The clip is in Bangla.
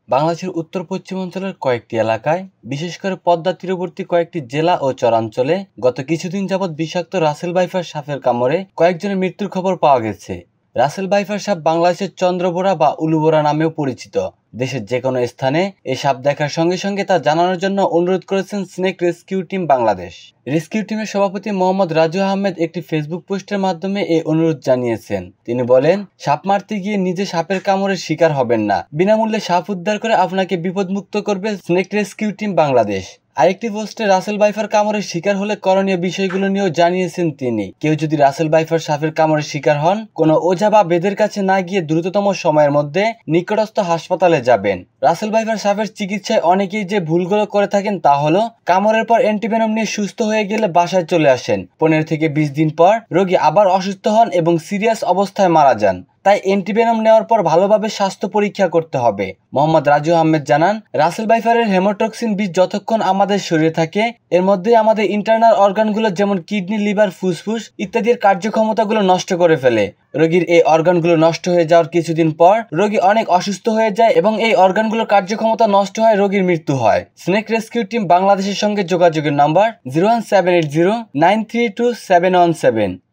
বাংলাদেশের উত্তর পশ্চিমাঞ্চলের কয়েকটি এলাকায়, বিশেষ করে পদ্মা তীরবর্তী কয়েকটি জেলা ও চরাঞ্চলে গত কিছুদিন যাবৎ বিষাক্ত রাসেল ভাইপার সাপের কামড়ে কয়েকজনের মৃত্যুর খবর পাওয়া গেছে। রাসেল ভাইপার সাপ বাংলাদেশের চন্দ্রবোরা বা উলুবোরা নামেও পরিচিত। দেশের যে কোনো স্থানে এই সাপ দেখার সঙ্গে সঙ্গে তা জানানোর জন্য অনুরোধ করেছেন snake rescue team Bangladesh. Rescue টিমের সভাপতি মোহাম্মদ রাজু আহমেদ একটি ফেসবুক পোস্টের মাধ্যমে এই অনুরোধ জানিয়েছেন। তিনি বলেন, সাপ মারতে গিয়ে নিজে সাপের কামড়ের শিকার হবেন না। বিনামূল্যে সাপ উদ্ধার করে আপনাকে বিপদমুক্ত করবে স্নেক রেস্কিউ টিম বাংলাদেশ। আরেকটি পোস্টে রাসেল ভাইপার কামড়ের শিকার হলে করণীয় বিষয়গুলো নিয়েও জানিয়েছেন তিনি। কেউ যদি রাসেল ভাইপার সাপের কামড়ের শিকার হন, কোনো ওঝা বা বেদের কাছে না গিয়ে দ্রুততম সময়ের মধ্যে নিকটস্থ হাসপাতালে যাবেন। রাসেল ভাইপার সাপের চিকিৎসায় অনেকেই যে ভুলগুলো করে থাকেন তা হলো, কামড়ের পর অ্যান্টিভেনম নিয়ে সুস্থ হয়ে গেলে বাসায় চলে আসেন। 15 থেকে 20 দিন পর রোগী আবার অসুস্থ হন এবং সিরিয়াস অবস্থায় মারা যান। তাই অ্যান্টিভেনম নেওয়ার পর ভালোভাবে স্বাস্থ্য পরীক্ষা করতে হবে। মোহাম্মদ রাজু আহমেদ জানান, রাসেল ভাইপারের হেমোটক্সিন বিষ যতক্ষণ আমাদের শরীরে থাকে, এর মধ্যে আমাদের ইন্টারনাল অর্গানগুলো যেমন কিডনি, লিভার, ফুসফুস ইত্যাদির কার্যক্ষমতাগুলো নষ্ট করে ফেলে। রোগীর এই অর্গানগুলো নষ্ট হয়ে যাওয়ার কিছুদিন পর রোগী অনেক অসুস্থ হয়ে যায় এবং এই অর্গানগুলোর কার্যক্ষমতা নষ্ট হয়, রোগীর মৃত্যু হয়। স্নেক রেস্কিউ টিম বাংলাদেশের সঙ্গে যোগাযোগের নাম্বার 01780 932 717।